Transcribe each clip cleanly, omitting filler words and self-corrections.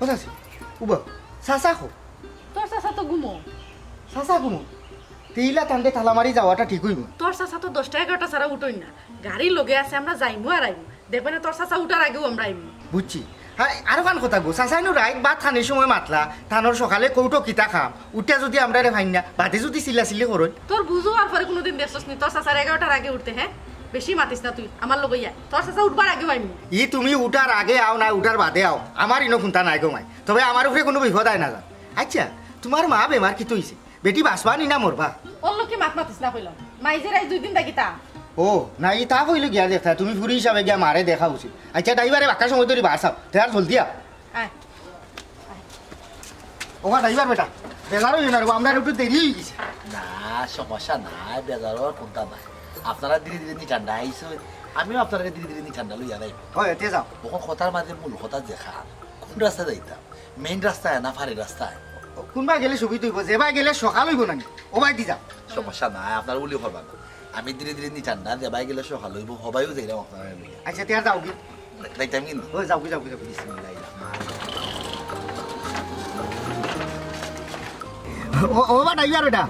কথা আছে উবা চাচা খো তোর চাচা তো ঘুমো চাচা ঘুমো তেইলা টানতে তালা মারি যাওয়াটা ঠিক হইব তোর চাচা তো 10টা 11টা ছাড়া উঠোই না গাড়ি লগে আছে আমরা যাইমু আর আইমু দেখবেন তোর চাচা উঠার আগেও আমরা আইমু বুঝছি হ্যাঁ আরো কান কথা গো চাচাইনো রাইত বা থানের সময় মাতলা থানোর সকালে কৌটো কিতা খাম উঠে যদি আমরা রে ভাই না বাদে যদি চিল্লাচিল্লি করো তোর বুঝো আর পরে কোনোদিন দেখছস নি তোর চাচার 11টার আগে উঠতে হ্যাঁ বেশি মাতিস না তুই আমার লগে আয় তোর চাচা উঠবার আগে আইমু ই তুমি উঠার আগে আও না উঠার বাদে আও আমার ইনো খুন্তা নাই গোমাই তবে আমার উপরে কোনো বিপদ আয় না যা আচ্ছা তোমার মা বেমার কি হইছে বেটি বাঁচবা নি না মরবা ওর লোক কি মাতিস না কইলাম মাইজের আই 2 দিন থাকি তা ও না ই তা হইল গিয়া দেখা তুমি ফুরি হিসাবে গিয়া মারে দেখা উচিত আচ্ছা ড্রাইভারে বাক্কা সময় ধরে বাসাও তার জলদি আ ওমা ড্রাইভার বেটা বেজারও না আমরা একটু দেরি হয়ে গেছে না সমস্যা নাই বেজারও কোনটা নাই আপনারা ধীরে ধীরে নি ঠান্ডা আইসো আমিও আপনারা ধীরে ধীরে নি ঠান্ডা লইয়া যাই হয় এতে যাও তখন কথার মাঝে মূল কথা দেখা কোন রাস্তা যাইতাম মেইন রাস্তায় না ফারি রাস্তায় কোনবা গেলে সুবিধা হইব যেবা গেলে সকাল হইব নাকি ও বাই দি যাও সমস্যা নাই আপনার উলি করবা না আমি ধীরে ধীরে নি ঠান্ডা যেবাই গেলে সকাল হইব হবাইও যাইলাম আপনারা লইয়া আচ্ছা তেয়ার যাও কি যাইতাম কিন্তু ও যাও কি যাও ও বা ড্রাইভার বেটা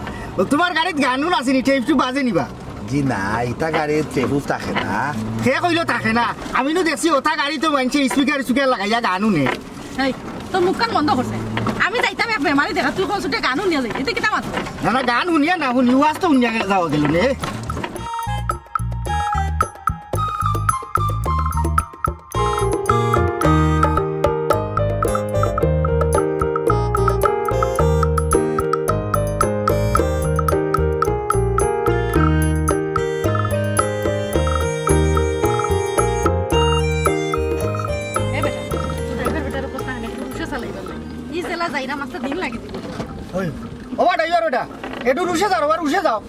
তোমার গাড়িত গানও নাচিনি টেপটু বাজে নিবা জি না ইটা গাড়ির ট্রেবুস থাকে না সে কইলো থাকে না আমি তো দেখছি ওটা গাড়ি তো মানছে স্পিকার লাগাইয়া গানও নে এই তোর মুখ কান বন্ধ করছে আমি যাইতাম এক বেমারি দেখা তুই কোন ছুটে গানও নিয়ে যাই এটা কিটা মাত না না গান শুনিয়া না শুনি ওয়াজ তো শুনিয়া যাওয়া গেল নে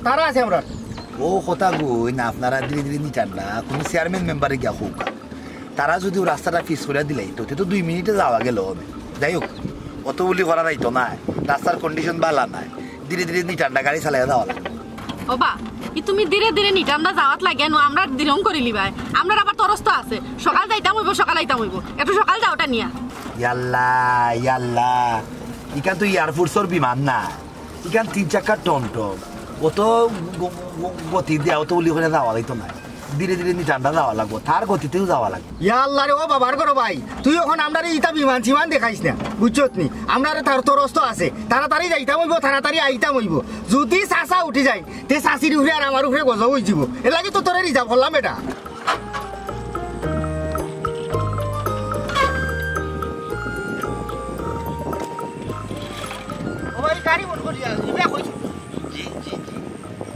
তারা আছে আমরা ও কথা কই না আপনারা ধীরে ধীরে নি ঠান্ডা কোন চেয়ারম্যান মেম্বারে গিয়া হোক তারা যদি রাস্তাটা ফিস করে দিলাই তো 2 মিনিটে যাওয়া গেল হবে যাই হোক অত বলি করা যাইতো না রাস্তার কন্ডিশন ভালো নাই ধীরে ধীরে নি ঠান্ডা গাড়ি চালাইয়া যাওয়া লাগে ওবা ই তুমি ধীরে ধীরে নি ঠান্ডা যাওয়াত লাগে না আমরা দিলং করিলি ভাই আমরা আবার তরস্ত আছে সকাল যাইতাম হইব সকাল আইতাম হইব একটু সকাল যাওটা নিয়া ইয়াল্লা ইকান তো এয়ারফোর্সের বিমান না ইকান 3 চাকার টমটম অত গতি দিয়ে অত উলি করে যাওয়া যাইতো না ধীরে ধীরে নি ঠান্ডা যাওয়া লাগবো তার গতিতেও যাওয়া লাগবে ইয়াল্লা রে ও বাবার করো ভাই তুই এখন আমরা ইটা বিমান সিমান দেখাইস না বুঝছত নি আমরা তার তরস্ত আছে তাড়াতাড়ি যাইতাম হইব তাড়াতাড়ি আইতাম হইব যদি চাচা উঠি যায় তে চাচির উপরে আর আমার উপরে গজব হয়ে যাব এ লাগে তো তোরে রিজার্ভ করলাম এটা গাড়ি বন্ধ করিয়া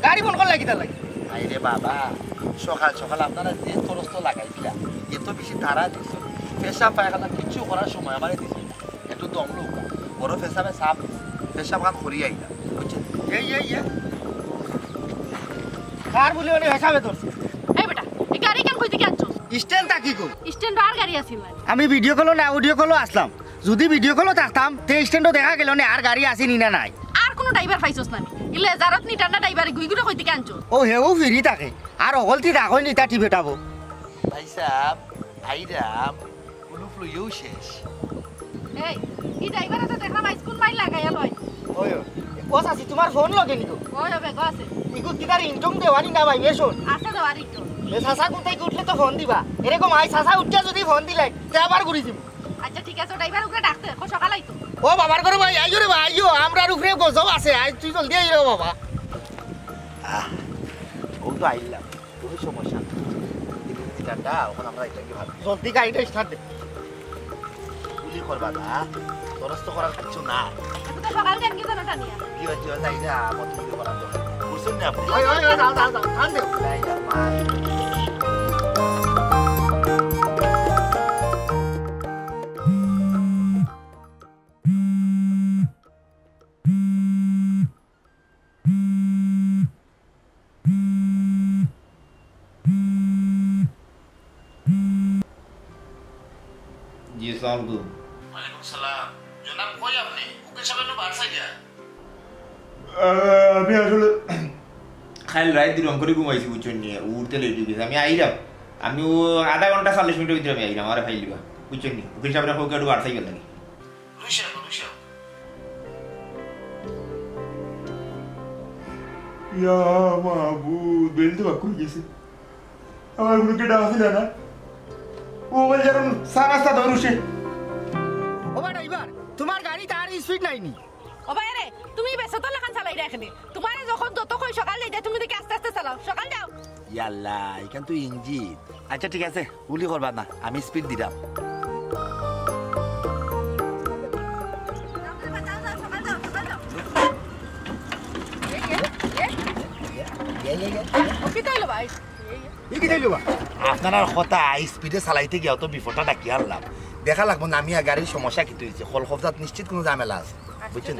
গাড়ি বন্ধ কর লাগি তার লাগে আরে বাবা সকাল সকাল আপনারা যে তরস্ত লাগাইছিলা এত বেশি তারা দিচ্ছ পেশাব পায়খানা কিছু করার সময় আমার দিচ্ছি একটু দম লোক বড় পেশাবে সাপ পেশাব কাম করি আইলা বুঝছেন এই কার বলি ওনে হিসাবে তোর এই বেটা এই গাড়ি কেন কইতে কেন আনছস স্ট্যান্ড তা কি গো স্ট্যান্ড আর গাড়ি আছিল না আমি ভিডিও কল না অডিও কল আসলাম যদি ভিডিও কল থাকতাম তে স্ট্যান্ডও দেখা গেল না আর গাড়ি আসেনি না নাই আর কোন ড্রাইভার পাইছস না ইলে জারত নি টান্ডা ড্রাইভার গুইগুড়া কইতে কেন আনছস ও হেও ফিরি থাকে আর অগলতি রাখই নি তা টিবেটাবো ভাই সাহেব আইরাম উলুফ লইও শেষ এই কি ড্রাইভার আছে দেখলাম আইসকুল মাইল লাগাইয়া লয় ওই ও সাসি তোমার ফোন লগে নিকো ওই হবে গো আছে ইকু কিদার ইনকাম দেওয়ানি না ভাই বেশন আছে দেওয়ারি তো এ সাসা কোথায় উঠলে তো ফোন দিবা এরকম আই সাসা উঠতে যদি ফোন দিলে তে আবার ঘুরি দিব আচ্ছা ঠিক আছে ড্রাইভার ওকে ডাকতে কো সকাল আইতো ও বাবার করে ভাই আইও রে ভাই আইও আমরার উপরে গজব আছে আই তুই জলদি আইও বাবা ও তো আইলাম কোনো সমস্যা না ঠান্ডা ওখানে আমরা এটা কি ভালো জলদি গাড়িটা স্টার্ট দে গুলি করবা না তরস্ত করার কিছু না তো সকাল যান কি জানো টানিয়া কি হচ্ছে যাই না মত গুলি করার দরকার বুঝছেন না আপনি ওই যাও টান দে যাই যা মা जी सलामकुम वालेकुम सलाम जनाब কই আপনি উকিল সাহেব বাড়ছে গিয়া আমি আসলে খাইল রাত দিন করে ঘুমাইছি বুঝছেন নিয়ে উঠতে লেট হয়ে গেছে আমি আইলাম আমি ও আধা ঘন্টা 40 মিনিটের ভিতরে আমি আইলাম আরে ফাইলিবা বুঝছেন নি উকিল সাহেবের হোক একটু বাড়ছে গেল নাকি ইয়া মাহবুব বেল তো বাক হয়ে গেছে আমার গুলোকে ডাকছিল না ও বল যার সারাস্তা ধরুছে ও বা ড্রাইভার তোমার গাড়ি তার স্পিড নাইনি ও ভাই রে তুমি বেসে তো লেখান চালাই রাখনি তোমার যখন যতক্ষণ সকাল যাই তুমি দেখি আস্তে আস্তে চালাও সকাল যাও ইয়াল্লা এখান তো ইঞ্জিন আচ্ছা ঠিক আছে গুলি করবা না আমি স্পিড দিলাম আপনার কথা স্পিডে চালাইতে গিয়ে তো বিপদটা ডাকি আনলাম দেখা লাগবো নামিয়া গাড়ির সমস্যা কি হয়েছে কল খবজাত নিশ্চিত কোনো ঝামেলা আছে বুঝছেন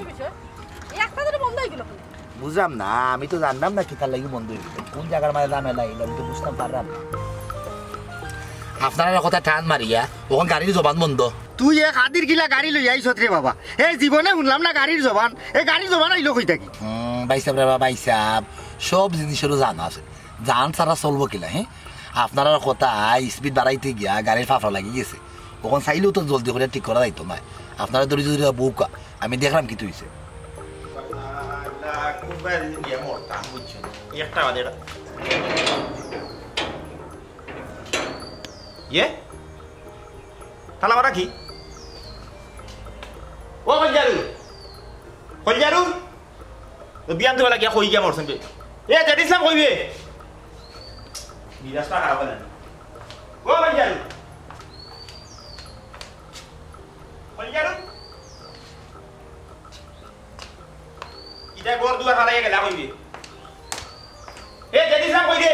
বুঝলাম না আমি তো জানলাম না কিতার লাগি বন্ধ হয়ে গেল কোন জায়গার মাঝে ঝামেলা এলো আমি তো বুঝতাম পারলাম না আপনার কথা টান মারিয়া ওখান গাড়ির জবান বন্ধ তুই এক হাতির গিলা গাড়ি লই আইছত রে বাবা এই জীবনে শুনলাম না গাড়ির জবান এই গাড়ির জবান আইলো কই থাকি বাইসাব রে বাবা বাইসাব সব জিনিসেরও জানা আছে জান ছাড়া চলবো কিলা হ্যাঁ আপনার কথা স্পিড বাড়াইতে গিয়া গাড়ির ফাফড়া লাগি গেছে ওখান চাইলেও তো জলদি করে ঠিক করা যাইতো না আপনারা ধরে যদি বউকা আমি দেখলাম কি হয়েছে একটা বাদে ইয়ে তাহলে আমরা কি ও কলজারু বিয়ান তো লাগিয়া কই গিয়া মরছেন এ জানিসলাম কইবে মিরাজটা খারাপ না ও কলজারু ইটা গোর দুয়া খালাই গেলা কইবে এ জানিসলাম কই দে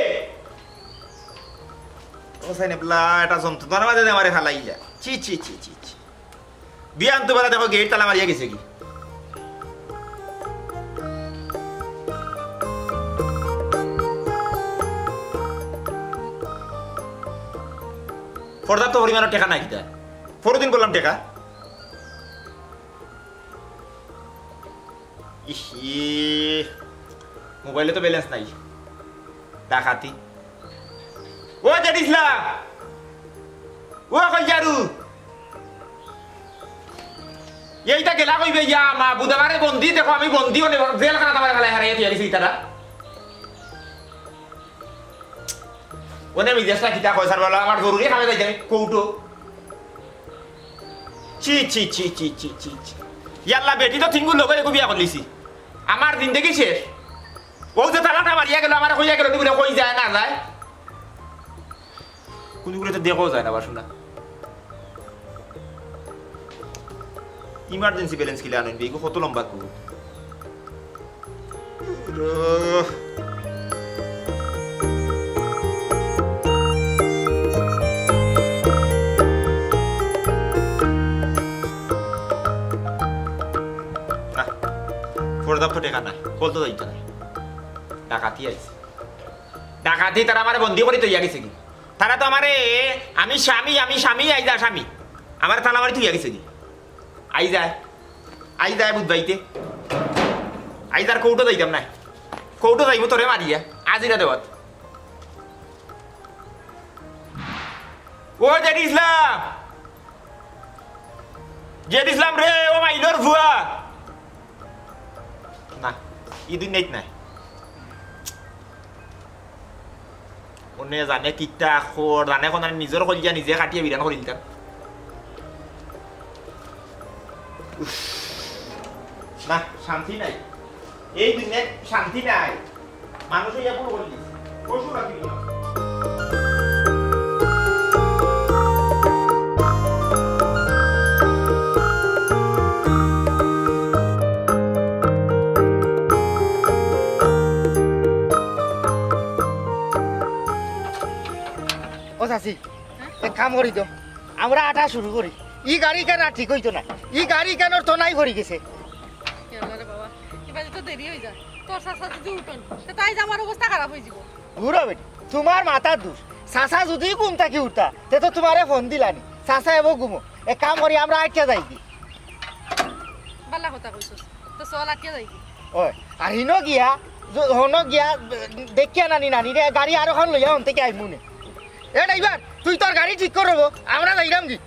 ও সাইনে বলা এটা যন্ত্রণার মাঝে আমারে ফালাইলা চি চি চি চি চি বিয়ান তো বলা দেখো গেট তালা মারিয়া গেছে কি পর্যাপ্ত পরিমাণের টাকা নাই কিটা পরদিন বললাম টাকা ইসি মোবাইলে তো ব্যালেন্স নাই ডাকাতি ও জানিসলা ও কলজারু এইটা গেলা কইবে ইয়া মা বুধবারে বন্দি দেখো আমি বন্দি হলে জেলখানা তোমার ফেলাই হারিয়ে দিয়েছি তারা ওনে মিজাজটা কিতা কইছার বলা আমার জরুরি খাবে যাইতে কৌটো চি চি চি চি চি চি চি ইয়াল্লা বেটি তো থিঙ্গুল লগে রেকো বিয়া করলিছি আমার জিন্দেগি শেষ ও যে তালাটা মারিয়া গেল আমার কইয়া গেল তুমি কই যায় না যায় কোনগুলো তো দেখো যায় না বাসুনা ইমার্জেন্সি ব্যালেন্স কিলা আনেন বেগো কত লম্বা কো পর্যাপ্ত টাকা নাই বলতো যাইতো না ডাকাতি আইছে ডাকাতি তারা আমার বন্দি করে তৈয়া গেছে কি তারা তো আমারে আমি স্বামী আইজা স্বামী আমার তালা মারি তুই গেছে কি আই যায় বুধবাইতে আইজার কৌটো যাইতাম না কৌটো যাইব তোরে মারিয়া আজিরা দেওয়াত ও জেড ইসলাম রে ও মাইলোর ভুয়া না ই দুই নেট নাই ওনে জানে কিতা খোর জানে কোন নিজের কলিয়া নিজে কাটিয়ে বিধান করিল তার না শান্তি নাই এই দুনিয়ায় শান্তি নাই মানুষ ইয়া পুরো বলি পশু রাখি ও চাচি এক কাম করি তো আমরা আটা শুরু করি ই গাড়ি কেন ঠিক হইতো না ই গাড়ি কেন তো নাই ভরি গেছে বাবা এবার তো দেরি হয়ে যায় তোর চাচা যদি উঠন তাই আমার অবস্থা খারাপ হয়ে যাব ঘুরো বেটি তোমার মাথার দোষ চাচা যদি ঘুম থাকি উঠতা তে তো তোমারে ফোন দিলানি চাচা এবো ঘুমো এক কাম করি আমরা আটকে যাই কি বালা কথা কইছস তো চল আটকে যাই কি ওই আর হিনো গিয়া হনো গিয়া দেখিয়া নানি নানি রে গাড়ি আর এখন লইয়া হন থেকে আইমুনে এ ড্রাইভার তুই তোর গাড়ি ঠিক করবো আমরা যাইরাম কি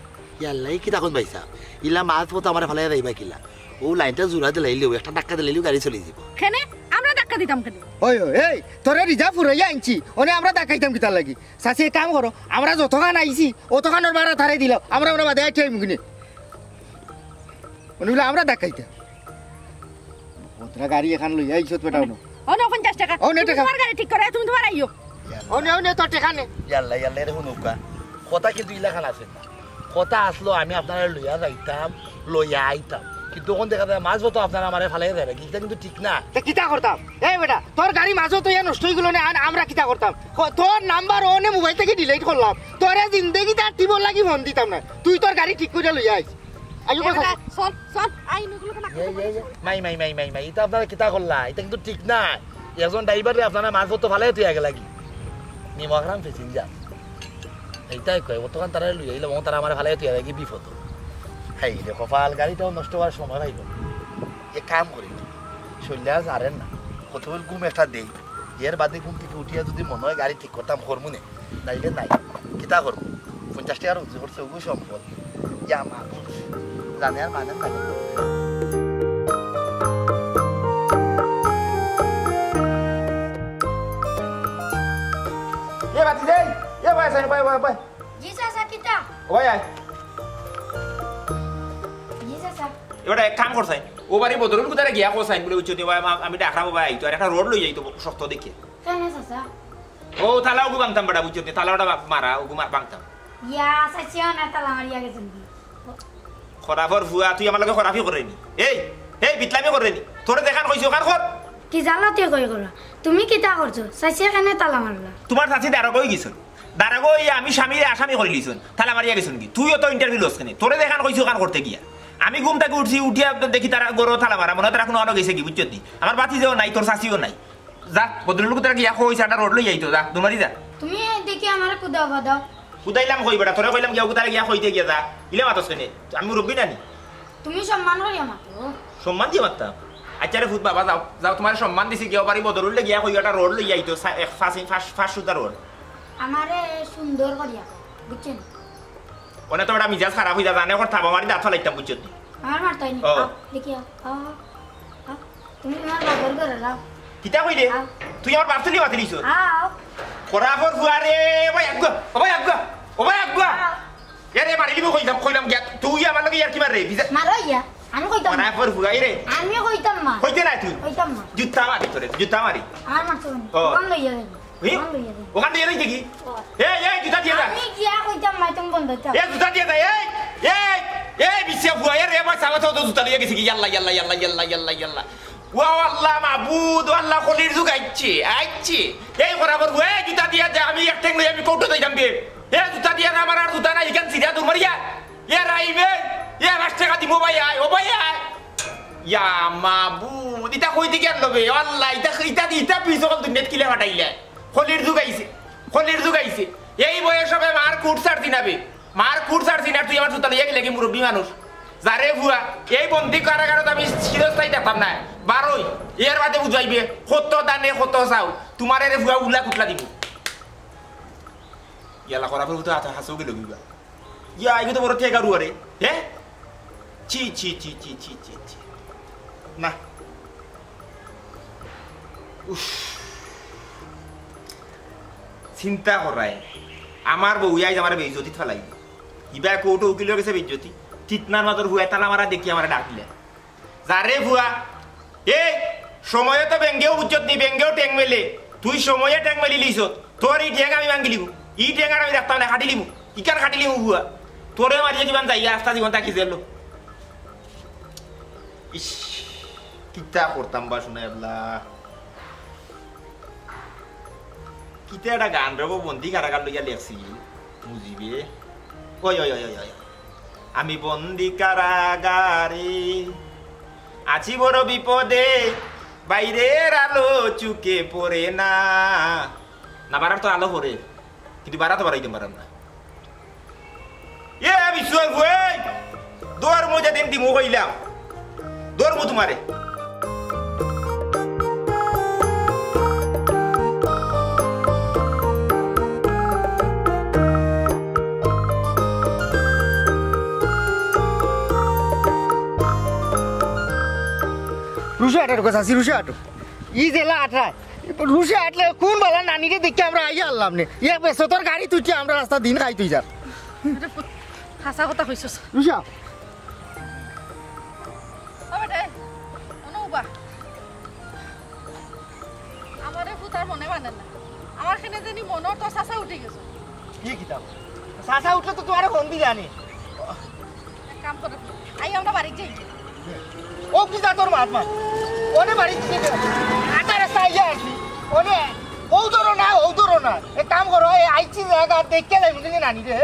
ইয়াল্লাই কি তখন ভাইসা ইলা মাছ পথ আমার ফালে যাইবা কিলা ও লাইনটা জোড়া দিলাইলেও একটা ধাক্কা দিলাইলেও গাড়ি চলে যাব কেনে আমরা ধাক্কা দিতাম কেন ওই ওই এই তোরে রিজার্ভ ফুরাইয়া আনছি ওনে আমরা দেখাইতাম কিতার লাগি চাষি কাম করো আমরা যতখান আইছি অতখানোর বাড়া তারাই দিলাম আমরা আমরা বাদে আইটাই মুখনে ওনে আমরা দেখাইতাম ওতরা গাড়ি এখান লই আইছত বেটাও না ও 50 টাকা ও, 9 টাকা। তোমার গাড়ি ঠিক করে তুমি তোমার আইও ওনে তোর টেকানে ইয়াল্লা ইয়াল্লা রে হুনুকা কথা কিন্তু ইলাখান আছে না কথা আসলো আমি আপনারা লইয়া যাইতাম লইয়া আইতাম কিন্তু তখন দেখা যায় মাছ মতো আপনারা আমার ফালে যাবে এটা কিন্তু ঠিক না তা কিতা করতাম এই বেটা তোর গাড়ি মাঝও তো ইয়া নষ্ট হয়ে গেল না আমরা কিতা করতাম তোর নাম্বার ওনে মোবাইল থেকে ডিলিট করলাম তোরে জিন্দগি তার টিবর লাগি ফোন দিতাম না তুই তোর গাড়ি ঠিক করে লই আইস আইও কথা চল চল আই নগুলো না মাই মাই মাই মাই মাই এটা আপনারা কিতা করলা এটা কিন্তু ঠিক না একজন ড্রাইভারে আপনারা মাছ মতো ফালে তুই আগে লাগি নিমগ্রাম প্যাসেঞ্জার এইটাই কয় অতক্ষণ তারা লই আইলে তারা আমার ফালে তুই আগে বিপদ হাই রে কপাল গাড়িটাও নষ্ট হওয়ার সময় পাইব এ কাম করি শৈল্যা জানেন না কতবার ঘুম একটা দেই এর বাদে ঘুম থেকে উঠিয়া যদি মনে হয় গাড়ি ঠিক করতাম করবো নে নাইলে নাই কিতা করবো 50 টাকার উজ্জু করছে ওগু সম্পদ ইয়া মানুষ জানে আর মানে না এ বাতি দেই এ ভাই সাইন ভাই ভাই ভাই জি চাচা কিতা ওই আয় জি চাচা এবারে এক কাম করছাই ও বাড়ি বদরুল কোথায় গিয়া কোসাইন বলে উচ্চতে ভাই আমি ডাকরাম ভাই আইতো আর একটা রোড লই যাইতো শক্ত দেখে কেন চাচা ও তালা ওগু বাংতাম বড়া উচ্চতে তালাটা মারা ওগু মার বাংতাম ইয়া চাচিও না তালা মারিয়া গেছেন কি খরাফর ভুয়া তুই আমার লগে খরাফি করেনি এই বিটলামি করেনি তোরে দেখান কইছো কার কর কি জালাতে কই গলা তুমি কিতা করছো চাচিয়া কেন তালা মারলা তোমার চাচি দারগই গেছন দারগই আমি স্বামীর আসামি করে লিছন তালা মারিয়া গেছন কি তুইও তো ইন্টারভিউ লস কেন তোরে দেখান কইছো কার করতে গিয়া আমি ঘুম থেকে উঠছি উঠিয়া দেখি তারা গরো তালা মারা মনে তারা কোনো আনো গেছে কি বুঝছো নি আমার বাতি যেও নাই তোর চাচিও নাই যা বদরুল তারা গিয়া কইছে একটা রোড লই যাইতো যা তোমারই যা তুমি দেখি আমার কুদাও বাদাও উদাইলাম কই বেটা তোরে কইলাম গিয়া তারা গিয়া কইতে গিয়া যা ইলে মাতস কেন আমি রব্বি নানি তুমি সম্মান করিয়া মাতো সম্মান দিয়ে মারতাম আচ্ছা রে ফুট বাবা যাও যাও তোমার সম্মান দিছি গিয়া বাড়ি বদরুল গিয়া কই একটা রোড লই যাইতো ফাঁস সুতা রোড আমারে সুন্দর করিয়া বুঝছেন ওনে তো ওটা মিজাজ খারাপ হয়ে যা জানে ওর থাবা মারি দাঁত ফলাইতাম বুঝছো নি আমার মারতাই নি ও। দেখি তুমি তোমার বাবার ঘরে যাও কিতা কইলে তুই আমার বাপ তুলি মাতি দিছ আও খরাফর ফুয়ারে ওই আগুয়া এরে মারি লিবো কইলাম গিয়া তুই আমার লগে ইয়ার কি মারে মারো ইয়া আমি কইতাম না। খরাফর ফুয়াই রে আমি কইতাম মা কইতে নাই তুই কইতাম না জুতা মারি তোরে জুতা মারি আমার মারতো না ও। কোন লইয়া দেব হি? কোন লইয়া দেব ওখান দিয়ে যাই কি এই জুতা দিয়ে যা আমি কিয়া কইতাম মা তুমি বন্ধ দাও এই জুতা দিয়ে যা এই বিসিয়া ফুয়াই রে ভাই সাবা তো জুতা লিয়ে গেছি কি ইয়াল্লা ওয়া আল্লাহ মাবুদ আল্লাহ খলির যুগ আইছে এই খরাফর ফুয়া এই জুতা দিয়ে যা আমি এক ঠ্যাং লই আমি কৌটো যাইতাম বে এই জুতা দিয়ে না আমার আর জুতা নাই এখান সিধা দূর মারিয়া এ রাইবে এ রাস্তা কাটি মোবাইল আয় ও ভাই আয় ইয়া মাবুদ ইটা কই দিকে লবে আল্লাহ ইটা পিছল দুনিয়াত কিলে ফাটাইলে খলির যুগ আইছে এই বয়স হবে মার কুট ছাড়তি নাবে মার কুট ছাড়তি না তুই আমার জুতা লিয়ে গেলে কি মুরব্বী মানুষ যারে ভুয়া এই বন্দি কারাগারত আমি চিরস্থায়ী দেখতাম না বারোই এর বাদে বুঝাইবে কত দানে কত চাও তোমার এর ভুয়া উল্লা কুটলা দিব ইয়ালা করা ফেলতে হাসো গেল বিবা ইয়া এগুলো তো বড় ঠেকা রুয়ারে হ্যাঁ চি না চিন্তা করায় আমার বউ আইজ আমার বেইজ্জতি ফেলাই ইবা কোটো উকিল গেছে বেইজ্জতি তিতনার মাদর ভুয়া তালা মারা দেখি আমার ডাক দিলে যারে ভুয়া এই সময়ে তো ব্যাঙ্গেও উজ্জত নি ব্যাঙ্গেও ট্যাং মেলে তুই সময়ে ট্যাং মেলি লিস তোর এই ট্যাং আমি ভাঙ্গি লিব ই ট্যাং আর আমি রাখতাম না খাটি লিবু ইকার খাটি লিবু ভুয়া তোরে মারিয়ে কিমান যাই রাস্তা জীবন তাকি যেলো ইস কিতা করতাম বা শুনে কিতা একটা গান রব বন্দি কারাগার লইয়া লেখছি বুঝিবে ওই আমি বন্দি কারাগারে আছি বড় বিপদে বাইরের আলো চুকে পড়ে না বাড়ার তো আলো পড়ে কিন্তু বাড়াতে বাড়াইতে পারেন না বিশ্বাস দৌড় মজা দিন দিমু কইলাম দৌড়বো তোমারে রুশে আটার কথা আছে রুশে আটো ই জেলা আঠায় রুশে আটলে কোন বেলা নানিরে দেখে আমরা আইয়া আনলাম নে ইয়ে বেশ তোর গাড়ি তুই আমরা রাস্তা দিন খাই তুই যার হাসা কথা কইছস রুশা আমারে ফুতার মনে মানে না আমার খানে জানি মনের তো সাসা উঠে গেছে কি কিতাব সাসা উঠলে তো তোমার ফোন দি জানি এক কাম করে আই আমরা বাড়ি যাই ও কি যা তোর মহাত্মা ওনে বাড়ি থেকে আটা রাস্তা আইয়া আসি ওনে ও ধরো না এক কাম করো এই আইছি জায়গা দেখে যাই মুদিনি নানি রে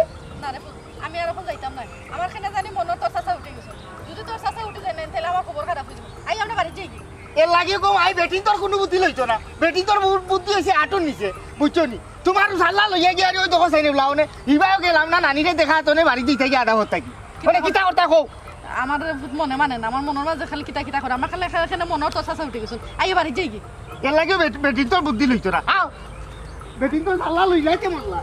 না রে আমি আর এখন যাইতাম না আমার খানে জানি মনের তো সাসা উঠে গেছে যদি তোর সাসা উঠে যায় না তাহলে আমার খবর খারাপ হয়ে যাবে আই আমরা বাড়ি যাই এর লাগিয়ে কম আই বেটিং তোর কোনো বুদ্ধি লইতো না বেটিং তোর বুদ্ধি হয়েছে আটন নিচে বুঝছো নি তোমার সাল্লা লইয়া গিয়ে আর ওই দেখো চাই নেবলাও নে ইবাও গেলাম না নানিরে দেখা তো নে বাড়ি দিতে গিয়ে আধা হত থাকি মানে কিতা কথা কও আমার মনে মানে না আমার মনের মাঝে খালি কিতা করে আমার খালি এখানে মনের তো সাসা উঠে গেছে আই বাড়ি যাই এর লাগিয়ে বেটিং তোর বুদ্ধি লইতো না আও বেটিং তোর সাল্লা লই যাইতে মনলা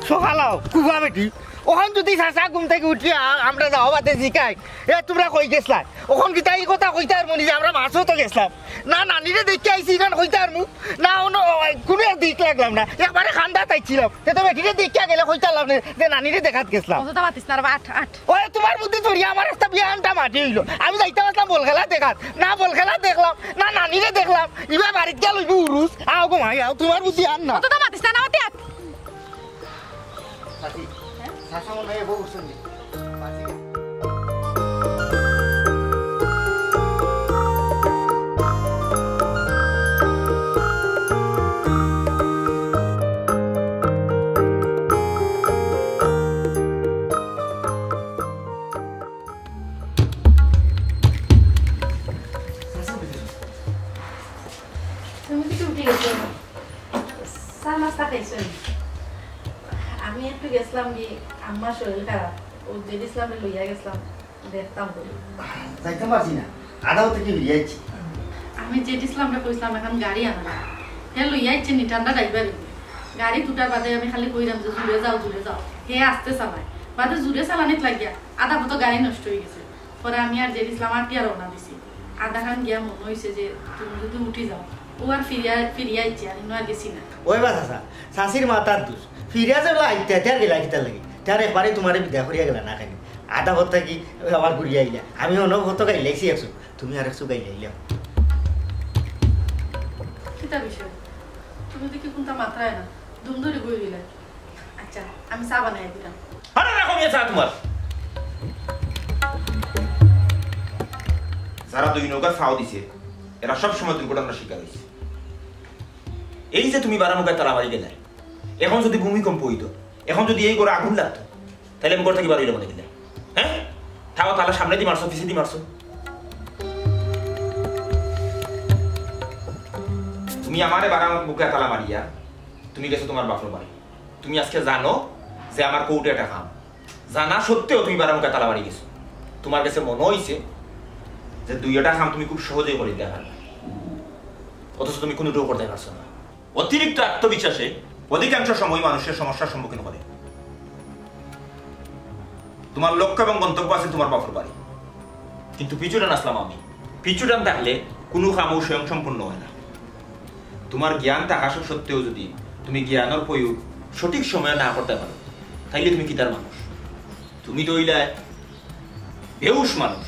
সকালাও কুবা বেটি ওখান যদি চাচা ঘুম থেকে উঠি আমরা যাও বাদে জিকাই এ তোমরা কই গেছলা ওখান কিতা এই কথা কইতে আর মনি যে আমরা মাছও তো গেছলাম না নানিরে দেখে আইছি এখান কইতে আর মু না কোনো দিক লাগলাম না একবারে খান্দা তাইছিলাম সে তো বেটিরে দেখে গেলে কইতে লাগলাম যে নানিরে দেখাত গেছলাম কথা বাতিস না আট ওই তোমার বুদ্ধি ধরি আমার একটা বিয়া আনটা মাটি হইলো আমি যাইতে আসলাম বল খেলা দেখাত না বল খেলা দেখলাম না নানিরে দেখলাম ইবা বাড়িতে গেল উরুস আও গো মাই আও তোমার বুদ্ধি আন না কথা বাতিস না আমাতে আট সাথী সাসা মনে হয় বউ শুনলি তুমি কি উঠে গেছো চা নাস্তা খাইছো আমি একটু গেছিলাম কি আমার শরীর খারাপ ও জেড ইসলামে লইয়া গেছিলাম দেখতাম বলে যাইতে পারছি না আদাও থেকে বেরিয়ে আইছি আমি জেড ইসলামটা কইছিলাম এখন গাড়ি আনা হে লইয়া আইছে নি ঠান্ডা ড্রাইভার গাড়ি দুটার বাদে আমি খালি কইরাম যে জুড়ে যাও হে আসতে চালায় বাদে জুড়ে চালানিত লাগিয়া আধা মতো গাড়ি নষ্ট হয়ে গেছে পরে আমি আর জেড ইসলাম আর কি আর রওনা দিছি আধা খান গিয়া মনে হয়েছে যে তুমি যদি উঠি যাও ও আর ফিরিয়া আইছে আর ইনো আর গেছি না ওই বা চাচা শাশির মাতার দোষ ফিরিয়া যাবো আইতে আর গেলা কিতার লাগে তার একবারে তোমারে বিদা করিয়া গেলা না খানি আধা ভর থাকি আবার ঘুরিয়া আইলা আমি অন্য ভর গাইলাইছি একশো তুমি আর একশো গাইলাইলাম কিতা বিষয় তুমি দেখি কোনটা মাত্রায় না দুম ধরে বই দিলে আচ্ছা আমি চা বানাই দিলাম আরে রাখো মিয়া চা তোমার যারা দুই নৌকার ফাও দিছে এরা সব সময় দুর্ঘটনার শিকার হয়েছে এই যে তুমি বারামুখায় তারা বাড়ি গেলে এখন যদি ভূমিকম্প হইতো এখন যদি এই করে আগুন লাগতো তাহলে আমি ঘর থেকে বাড়ি মনে গেলে হ্যাঁ তাও তাহলে সামনে দিয়ে মারছো পিছিয়ে দিয়ে মারছো তুমি আমারে বারামুখে তালা মারিয়া তুমি গেছো তোমার বাপর বাড়ি তুমি আজকে জানো যে আমার কৌটে একটা খাম জানা সত্ত্বেও তুমি বারামুখে তালা বাড়ি গেছো তোমার কাছে মনে হয়েছে যে দুইটা কাম তুমি খুব সহজে করে দিতে পারবে অথচ তুমি কোনোটাও করতে পারছো না অতিরিক্ত আত্মবিশ্বাসে অধিকাংশ সময় মানুষের সমস্যার সম্মুখীন করে তোমার লক্ষ্য এবং গন্তব্য আছে তোমার বাপর বাড়ি কিন্তু পিছুটান আসলাম আমি পিছুটান থাকলে কোনো কামও স্বয়ং সম্পূর্ণ হয় না তোমার জ্ঞান থাকা সত্ত্বেও যদি তুমি জ্ঞানের প্রয়োগ সঠিক সময়ে না করতে পারো তাইলে তুমি কি তার মানুষ তুমি তো হইলে বেহুশ মানুষ